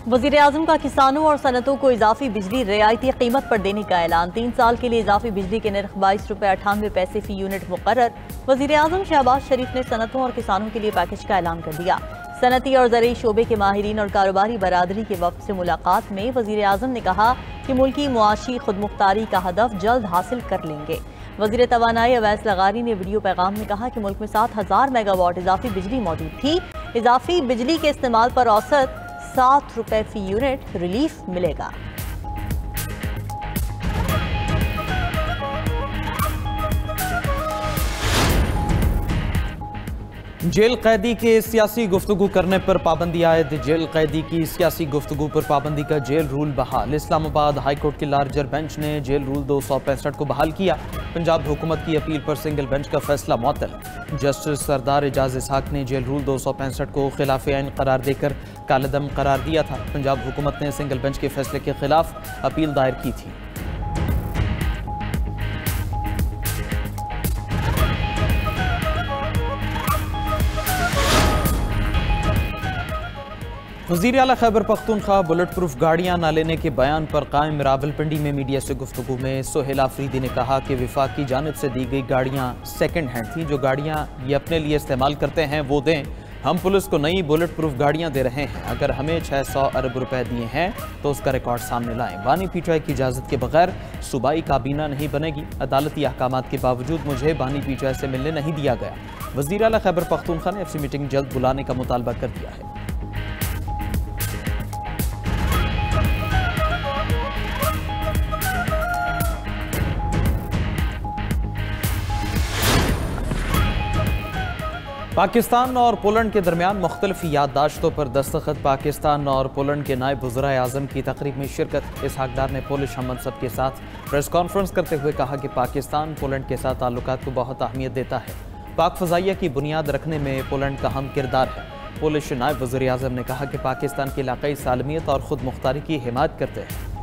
वज़ीर-ए-आज़म का किसानों और सनतों को इजाफी बिजली रियायती कीमत पर देने का ऐलान। 3 साल के लिए इजाफी बिजली के नर्ख 22 रुपये 98 पैसे फी यूनिट मुकर्रर। वज़ीर-ए-आज़म शहबाज शरीफ ने सनतों और किसानों के लिए पैकेज का ऐलान कर दिया। सनती और ज़रई शोबे के माहिरीन और कारोबारी बरादरी के वफ्द से मुलाकात में वज़ीर-ए-आज़म ने कहा कि मुल्की मुआशी खुदमुख्तारी का हदफ जल्द हासिल कर लेंगे। वज़ीर तवानाई अवैस लगारी ने वीडियो पैगाम में कहा कि मुल्क में 7000 मेगावाट इजाफी बिजली मौजूद थी। इजाफी बिजली के इस्तेमाल पर औसत 7 रुपये फी यूनिट रिलीफ मिलेगा। जेल कैदी के सियासी गुफ्तगू करने पर पाबंदी आयद। जेल कैदी की सियासी गुफ्तगू पर पाबंदी का जेल रूल बहाल। इस्लामाबाद हाईकोर्ट के लार्जर बेंच ने जेल रूल 265 को बहाल किया। पंजाब हुकूमत की अपील पर सिंगल बेंच का फैसला मुअत्तल। जस्टिस सरदार एजाज इसहाक ने जेल रूल 265 को खिलाफ आइन करार देकर कालेदम करार दिया था। पंजाब हुकूमत ने सिंगल बेंच के फैसले के खिलाफ अपील दायर की थी। वज़ीर आला खैबर पख्तूनख्वा बुलेट प्रूफ गाड़ियाँ न लेने के बयान पर कायम। रावलपिंडी में मीडिया से गुफ्तगू में सोहेल आफरीदी ने कहा कि विफाक की जानिब से दी गई गाड़ियाँ सेकंड हैंड थी। जो गाड़ियाँ ये अपने लिए इस्तेमाल करते हैं वो दें। हम पुलिस को नई बुलेट प्रूफ गाड़ियाँ दे रहे हैं। अगर हमें 600 अरब रुपए दिए हैं तो उसका रिकॉर्ड सामने लाएं। बानी पीटीआई की इजाज़त के बगैर सूबाई काबीना नहीं बनेगी। अदालती अहकामात के बावजूद मुझे बानी पीटीआई से मिलने नहीं दिया गया। वज़ीर आला खैबर पख्तूनख्वा ने एफसी मीटिंग जल्द बुलाने का मुतालबा कर दिया है। पाकिस्तान और पोलैंड के दरमियान मुख्तलिफ याददाश्तों पर दस्तखत। पाकिस्तान और पोलैंड के नायब वज़ीर-ए-आज़म की तकरीब में शिरकत। इसहाक डार ने पोलिश हम मनसब के साथ प्रेस कॉन्फ्रेंस करते हुए कहा कि पाकिस्तान पोलैंड के साथ ताल्लुकात को बहुत अहमियत देता है। पाक फ़ज़ाइया की बुनियाद रखने में पोलैंड का अहम किरदार है। पोलिश नायब वज़ीर-ए-आज़म ने कहा कि पाकिस्तान की इलाक़ाई सालमियत और ख़ुद मुख्तारी की हिमायत करते हैं।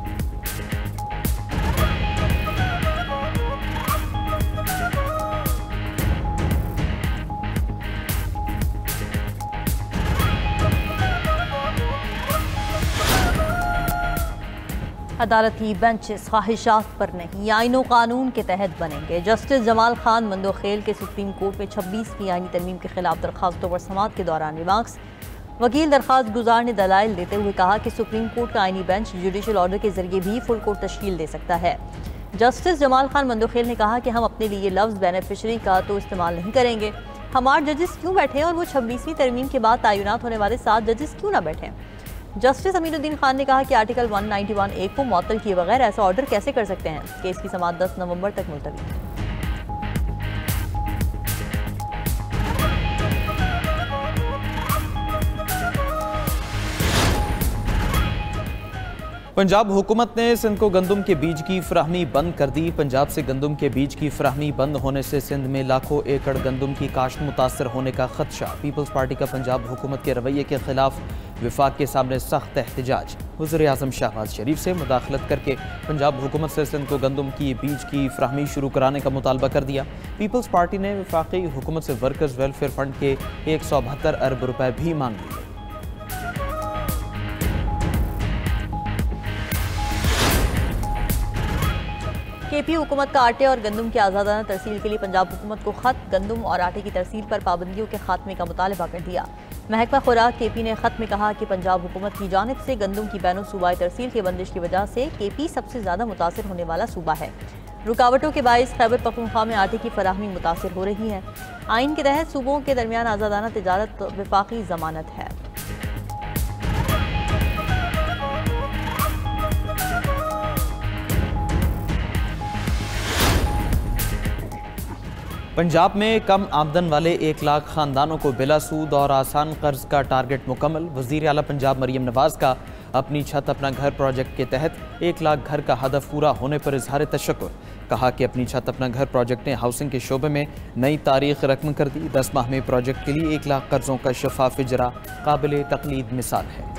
अदालती बेंचेस ख्वाहिशात पर नहीं, आईनो कानून के तहत बनेंगे। जस्टिस जमाल खान मंदोखेल के सुप्रीम कोर्ट में 26वीं आईनी तरमीम के खिलाफ दरखास्तों पर समाअत के दौरान रिमार्क्स। वकील दरखास्त गुजार ने दलाइल देते हुए कहा कि सुप्रीम कोर्ट का आईनी बेंच जुडिशल ऑर्डर के जरिए भी फुल कोर्ट तश्कील दे सकता है। जस्टिस जमाल खान मंदोखेल ने कहा कि हम अपने लिए लफ्ज़ बेनिफिशरी का तो इस्तेमाल नहीं करेंगे। हमारे जजेस क्यों बैठे और वो 26वीं तरमीम के बाद तैनात होने वाले 7 जजेस क्यों ना बैठे। जस्टिस अमीनुद्दीन खान ने कहा कि आर्टिकल 191A को मुअत्तल किए बगैर ऐसा ऑर्डर कैसे कर सकते हैं। केस की समाअत 10 नवंबर तक मुलतवी। पंजाब हुकूमत ने सिंध को गंदम के बीज की फराहमी बंद कर दी। पंजाब से गंदम के बीज की फराहमी बंद होने से सिंध में लाखों एकड़ गंदम की काश्त मुतासर होने का खदशा। पीपल्स पार्टी का पंजाब हुकूमत के रवैये के खिलाफ विफाक के सामने सख्त एहतजाज। वज़ीर-ए-आज़म शहबाज शरीफ से मुदाखलत करके पंजाब हुकूमत से सिंध को गंदम की बीज की फराहमी शुरू कराने का मुतालबा कर दिया। पीपल्स पार्टी ने विफाकी हुकूमत से वर्कर्स वेलफेयर फंड के 172 अरब रुपए भी मांग लिए। केपी हुकूमत का आटे और गंदम की आज़ादाना तरसील के लिए पंजाब हुकूमत को खत गंदम और आटे की तरसील पर पाबंदियों के खात्मे का मुतालबा कर दिया। महकमा खुराक केपी ने खत में कहा कि पंजाब हुकूमत की जानिब से गंदम की बैनुल सूबाई तरसील की बंदिश की वजह से केपी सबसे ज़्यादा मुतासर होने वाला सूबा है। रुकावटों के बाइस खैबर पख्तूनख्वा में आटे की फराहमी मुतासर हो रही है। आइन के तहत सूबों के दरमियान आज़ादाना तिजारत विफाकी ज़मानत है। पंजाब में कम आमदन वाले 1 लाख खानदानों को बिला सूद और आसान कर्ज का टारगेट मुकम्मल। वज़ीर आला पंजाब मरियम नवाज का अपनी छत अपना घर प्रोजेक्ट के तहत 1 लाख घर का हदफ पूरा होने पर इजहार तशक्कुर। कहा कि अपनी छत अपना घर प्रोजेक्ट ने हाउसिंग के शोबे में नई तारीख रकम कर दी। 10 माह में प्रोजेक्ट के लिए 1 लाख कर्जों का शफाफ इजरा काबिल तकलीद मिसाल है।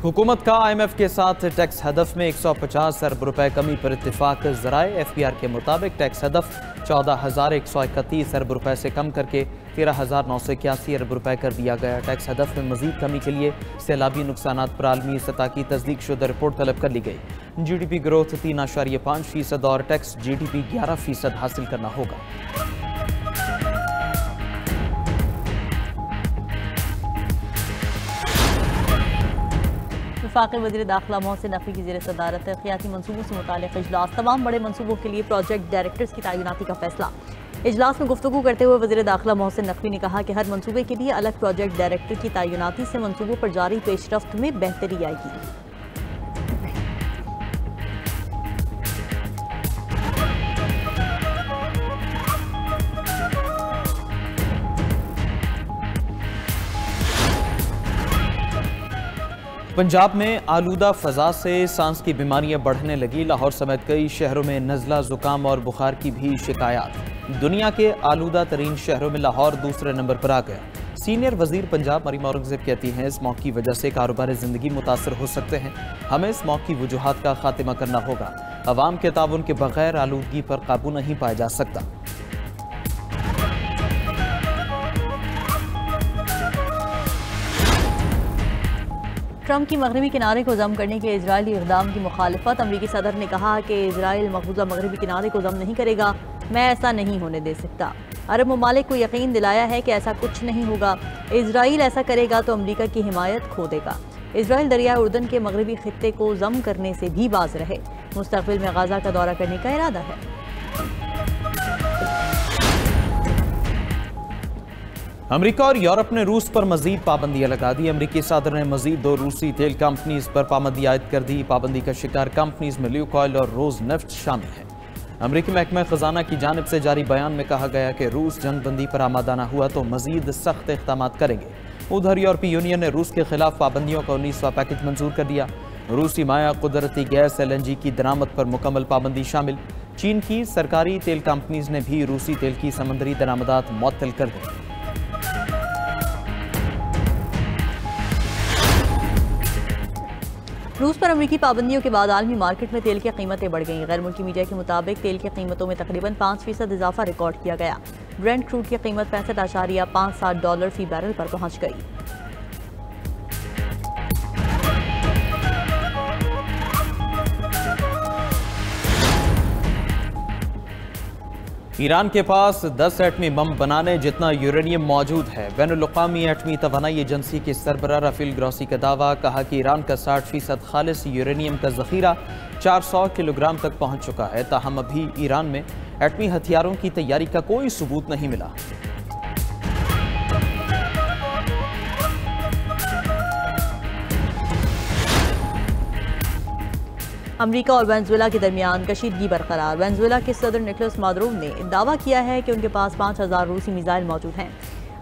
हुकूमत का IMF के साथ टैक्स हदफ में 150 अरब रुपए कमी पर इत्तेफाक। ज़राए FPR के मुताबिक टैक्स हदफ 14,131 अरब रुपए से कम करके 13,981 अरब रुपए कर दिया गया। टैक्स हदफ में मजीद कमी के लिए सैलाबी नुकसानात पर आलमी सतह की तस्दीक शुदा रिपोर्ट तलब कर ली गई। GDP ग्रोथ 3.5% और टैक्स GDP 11% हासिल करना होगा। वफाकी वज़ीर दाखिला मोहसिन नकवी की ज़ेर सदारत क़ियाती मनसूबों से मुताल्लिक़ इजलास। तमाम बड़े मनसूबों के लिए प्रोजेक्ट डायरेक्टर्स की तैनाती का फैसला। इजलास में गुफ्तगू करते हुए वज़ीर दाखिला मोहसिन नकवी ने कहा कि हर मनसूबे के लिए अलग प्रोजेक्ट डायरेक्टर की तैनाती से मनसूबों पर जारी पेशरफ्त में बेहतरी आएगी। पंजाब में आलूदा फ़ज़ा से सांस की बीमारियां बढ़ने लगी। लाहौर समेत कई शहरों में नज़ला, ज़ुकाम और बुखार की भी शिकायत। दुनिया के आलूदा तरीन शहरों में लाहौर दूसरे नंबर पर आ गया। सीनियर वजीर पंजाब मरीम औरंगज़ेब कहती हैं स्मॉग की वजह से कारोबार ज़िंदगी मुतासर हो सकते हैं। हमें स्मॉग की वजूहात का खात्मा करना होगा। अवाम के ताउन के बगैर आलूदगी पर काबू नहीं पाया जा सकता। ट्रंप की मगरबी किनारे को जम करने के इजरायली इक़दाम की मुखालिफत। अमरीकी सदर ने कहा कि इजराइल मकबूजा मगरबी किनारे को जम नहीं करेगा। मैं ऐसा नहीं होने दे सकता। अरब ममालिक को यकीन दिलाया है कि ऐसा कुछ नहीं होगा। इजराइल ऐसा करेगा तो अमरीका की हिमायत खो देगा। इजराइल दरिया उर्दन के मगरबी खित्ते को जम करने से भी बाज रहे। मुस्तक़बिल में गाज़ा का दौरा करने का इरादा है। अमेरिका और यूरोप ने रूस पर मजीद पाबंदियां लगा दी। अमेरिकी सदर ने मजीद 2 रूसी तेल कंपनीज पर पाबंदी आयद कर दी। पाबंदी का शिकार कंपनीज में ल्यूकॉयल और रोज नेफ्ट शामिल है। अमेरिकी महकमा खजाना की जानिब से जारी बयान में कहा गया कि रूस जंगबंदी पर आमादा न हुआ तो मजीद सख्त इक़दाम करेंगे। उधर यूरोपीय यूनियन ने रूस के खिलाफ पाबंदियों का 19वां पैकेज मंजूर कर दिया। रूसी माया, कुदरती गैस, LNG की दरामद पर मुकम्मल पाबंदी शामिल। चीन की सरकारी तेल कंपनीज ने भी रूसी तेल की समंदरी दरामदात मुअत्तल कर दी। रूस पर अमेरिकी पाबंदियों के बाद आलमी मार्केट में तेल की कीमतें बढ़ गईं। गैर मुल्की मीडिया के मुताबिक तेल की कीमतों में तकरीबन 5% इजाफा रिकॉर्ड किया गया। ब्रेंट क्रूड की कीमत $65.57 फी बैरल पर पहुंच गई। ईरान के पास 10 एटमी बम बनाने जितना यूरेनियम मौजूद है। बैनुल-अक़वामी एटमी तवानाई एजेंसी के सरबराह राफेल ग्रॉसी का दावा। कहा कि ईरान का 60% खालिस यूरेनियम का जखीरा 400 किलोग्राम तक पहुंच चुका है। ताहम अभी ईरान में एटमी हथियारों की तैयारी का कोई सबूत नहीं मिला। अमेरिका और वेनेजुएला के दरमियान कशीदगी बरकरार। वेनेजुएला के सदर निकोलस मादुरो ने दावा किया है कि उनके पास 5000 रूसी मिसाइल मौजूद हैं।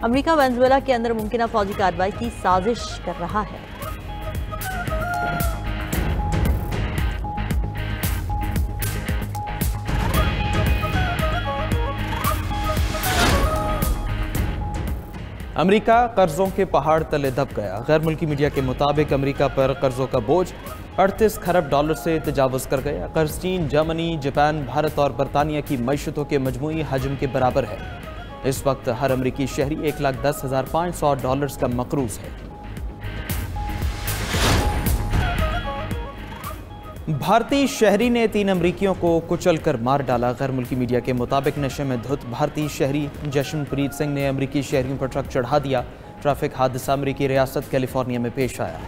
अमेरिका वेनेजुएला के अंदर मुमकिन फौजी कार्रवाई की साजिश कर रहा है। अमेरिका कर्जों के पहाड़ तले दब गया। गैर मुल्की मीडिया के मुताबिक अमेरिका पर कर्जों का बोझ 38 खरब डॉलर से तजावुज कर गया। कर्ज चीन, जर्मनी, जापान, भारत और बरतानिया की मईशतों के मजमूई हजम के बराबर है। इस वक्त हर अमेरिकी शहरी $1,10,500 का मकरूज है। भारतीय शहरी ने 3 अमरीकियों को कुचल कर मार डाला। गैर मुल्की मीडिया के मुताबिक नशे में धुत भारतीय शहरी जशनप्रीत सिंह ने अमरीकी शहरियों पर ट्रक चढ़ा दिया। ट्रैफिक हादसा अमरीकी रियासत कैलिफोर्निया में पेश आया।